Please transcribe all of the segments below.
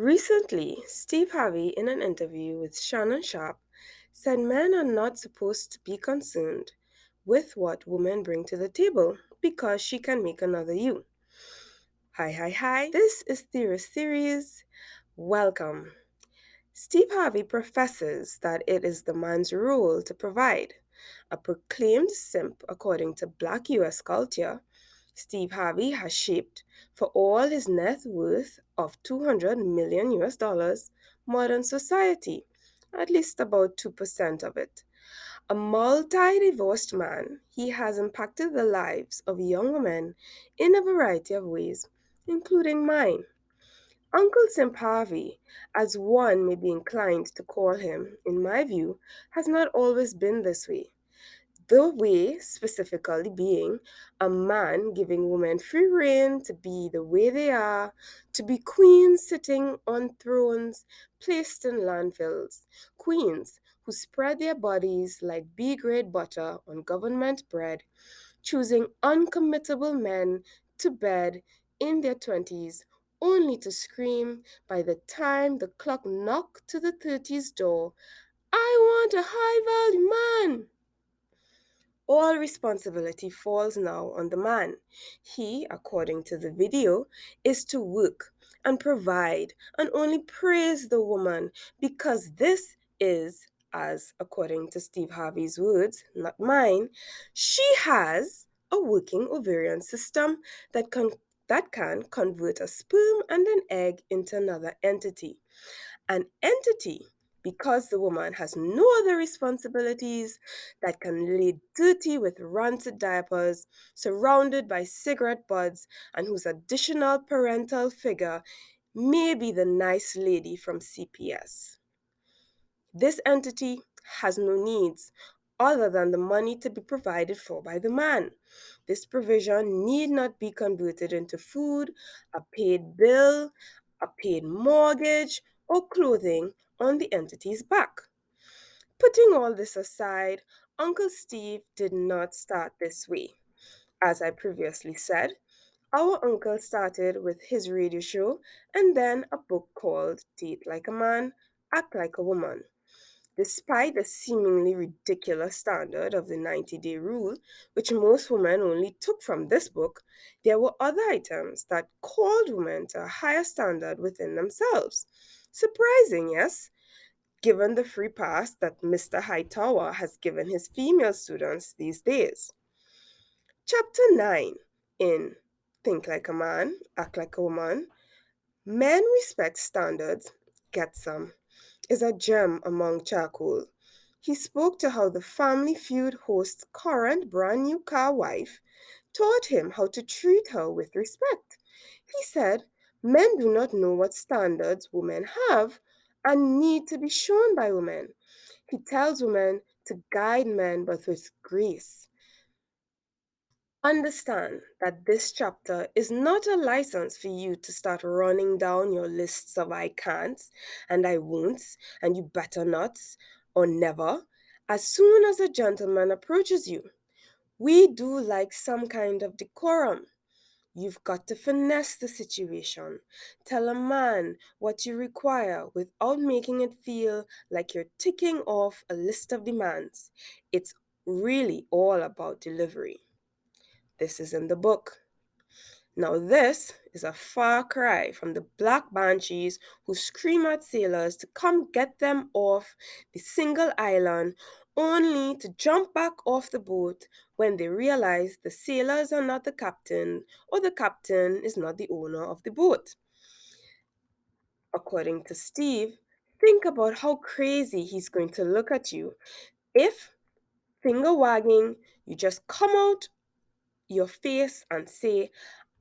Recently, Steve Harvey, in an interview with Shannon Sharp, said men are not supposed to be concerned with what women bring to the table because she can make another you. Hi, hi, hi. This is Theory Series. Welcome. Steve Harvey professes that it is the man's role to provide. A proclaimed simp according to Black US culture, Steve Harvey has shaped, for all his net worth of 200 million US dollars, modern society, at least about 2% of it. A multi divorced man, he has impacted the lives of young women in a variety of ways, including mine. Uncle Simp Harvey, as one may be inclined to call him, in my view, has not always been this way. The way, specifically, being a man giving women free rein to be the way they are, to be queens sitting on thrones placed in landfills, queens who spread their bodies like B grade butter on government bread, choosing uncommittable men to bed in their 20s, only to scream by the time the clock knocked to the 30s door, I want a high value man. All responsibility falls now on the man. He, according to the video, is to work and provide and only praise the woman because this is, as according to Steve Harvey's words, not mine, she has a working ovarian system that can convert a sperm and an egg into another entity. An entity because the woman has no other responsibilities that can lay dirty with rancid diapers, surrounded by cigarette butts, and whose additional parental figure may be the nice lady from CPS. This entity has no needs other than the money to be provided for by the man. This provision need not be converted into food, a paid bill, a paid mortgage, or clothing on the entity's back. Putting all this aside, Uncle Steve did not start this way. As I previously said, our uncle started with his radio show and then a book called Date Like a Man, Act Like a Woman. Despite the seemingly ridiculous standard of the 90-day rule, which most women only took from this book, there were other items that called women to a higher standard within themselves. Surprising, yes? Given the free pass that Mr. Hightower has given his female students these days. Chapter 9 in Think Like a Man, Act Like a Woman, Men Respect Standards, Get Some, is a gem among charcoal. He spoke to how the Family Feud host's current brand new car wife taught him how to treat her with respect. He said, men do not know what standards women have and need to be shown by women. He tells women to guide men but with grace. Understand that this chapter is not a license for you to start running down your lists of I can'ts and I won'ts and you better nots or never as soon as a gentleman approaches you. We do like some kind of decorum. You've got to finesse the situation. Tell a man what you require without making it feel like you're ticking off a list of demands. It's really all about delivery. This is in the book. Now, this is a far cry from the black banshees who scream at sailors to come get them off the single island only to jump back off the boat when they realize the sailors are not the captain or the captain is not the owner of the boat. According to Steve, think about how crazy he's going to look at you if, finger wagging, you just come out your face and say,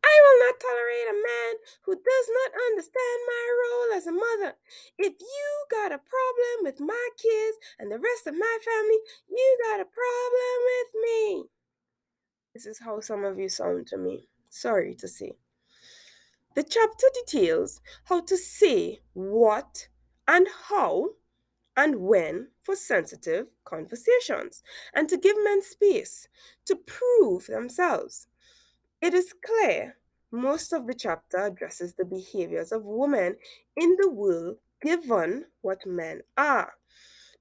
I will not tolerate a man who does not understand my role as a mother. If you got a problem with my kids and the rest of my family, you got a problem with me. This is how some of you sound to me. Sorry to say. The chapter details how to say what and how and when for sensitive conversations and to give men space to prove themselves. It is clear Most of the chapter addresses the behaviors of women in the world given what men are.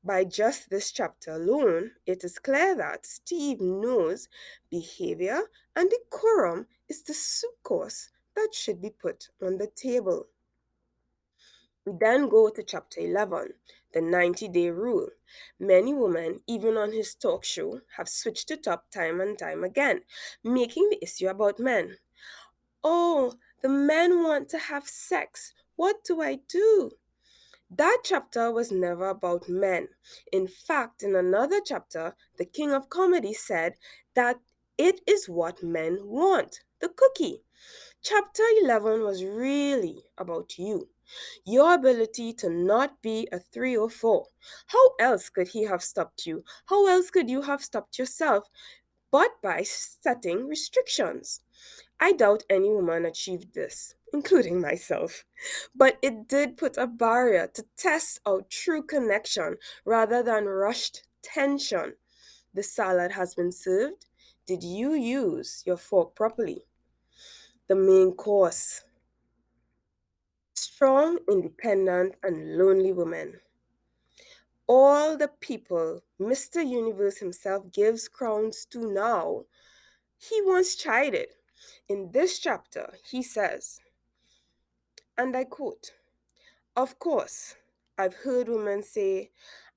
By just this chapter alone, it is clear that Steve knows behavior and decorum is the soup course that should be put on the table. We then go to chapter 11, the 90-day rule. Many women, even on his talk show, have switched it up time and time again, making the issue about men. Oh, the men want to have sex. What do I do? That chapter was never about men. In fact, in another chapter, the king of comedy said that it is what men want, the cookie. Chapter 11 was really about you, your ability to not be a 3 or 4. How else could he have stopped you? How else could you have stopped yourself? But by setting restrictions. I doubt any woman achieved this, including myself. But it did put a barrier to test out true connection rather than rushed tension. The salad has been served. Did you use your fork properly? The main course. Strong, independent, and lonely women. All the people Mr. Universe himself gives crowns to now, he once tried it. In this chapter, he says, and I quote, "Of course, I've heard women say,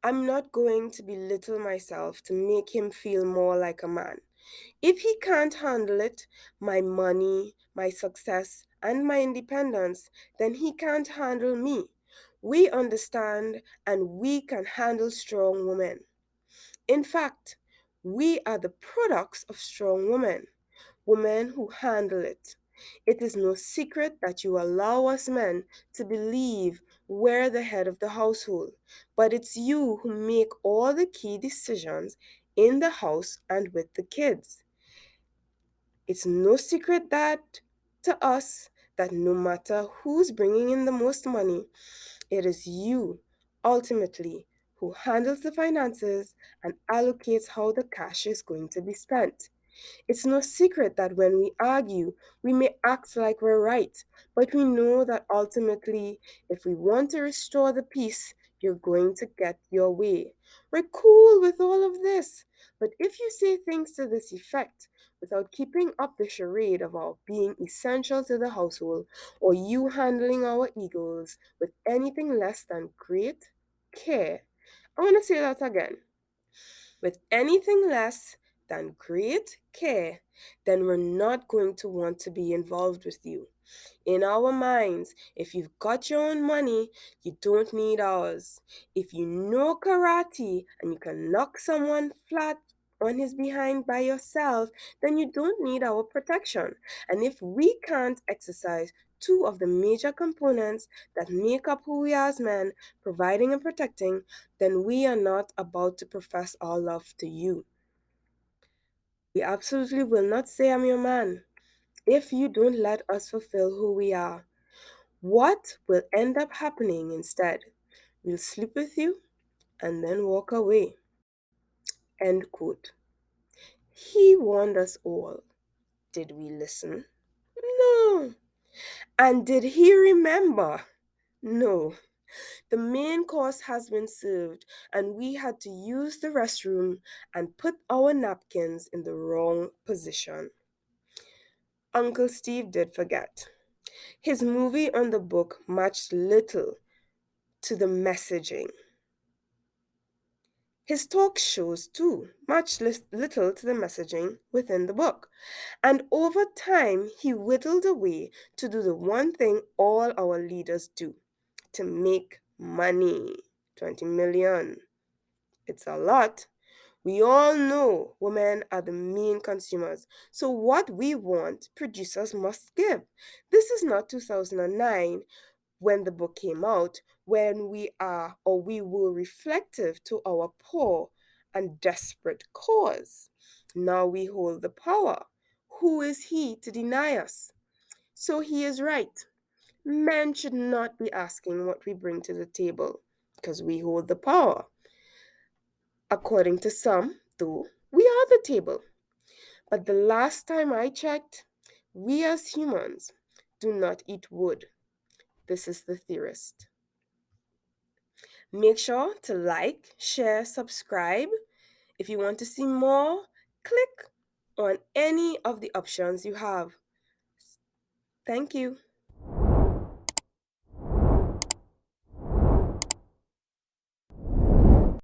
I'm not going to belittle myself to make him feel more like a man. If he can't handle it, my money, my success, and my independence, then he can't handle me. We understand and we can handle strong women. In fact, we are the products of strong women, women who handle it. It is no secret that you allow us men to believe we're the head of the household, but it's you who make all the key decisions in the house and with the kids. It's no secret that to us that no matter who's bringing in the most money, it is you ultimately who handles the finances and allocates how the cash is going to be spent. It's no secret that when we argue, we may act like we're right, but we know that ultimately, if we want to restore the peace, you're going to get your way. We're cool with all of this, but if you say things to this effect without keeping up the charade of our being essential to the household or you handling our egos with anything less than great care, I want to say that again with anything less than great care, then we're not going to want to be involved with you. In our minds, if you've got your own money, you don't need ours. If you know karate and you can knock someone flat on his behind by yourself, then you don't need our protection. And if we can't exercise two of the major components that make up who we are as men, providing and protecting, then we are not about to profess our love to you. We absolutely will not say I'm your man if you don't let us fulfill who we are. What will end up happening instead? We'll sleep with you and then walk away. End quote. He warned us all. Did we listen? No. And did he remember? No. The main course has been served, and we had to use the restroom and put our napkins in the wrong position. Uncle Steve did forget. His movie on the book matched little to the messaging. His talk shows, too, matched little to the messaging within the book. And over time, he whittled away to do the one thing all our leaders do to make money. 20 million. It's a lot. We all know women are the main consumers. So, what we want, producers must give. This is not 2009 when the book came out, when we were reflective to our poor and desperate cause. Now we hold the power. Who is he to deny us? So he is right. Men should not be asking what we bring to the table because we hold the power. According to some, though, we are the table. But the last time I checked, We as humans do not eat wood. This is the theorist. Make sure to like, share, subscribe. If you want to see more, click on any of the options you have. Thank you.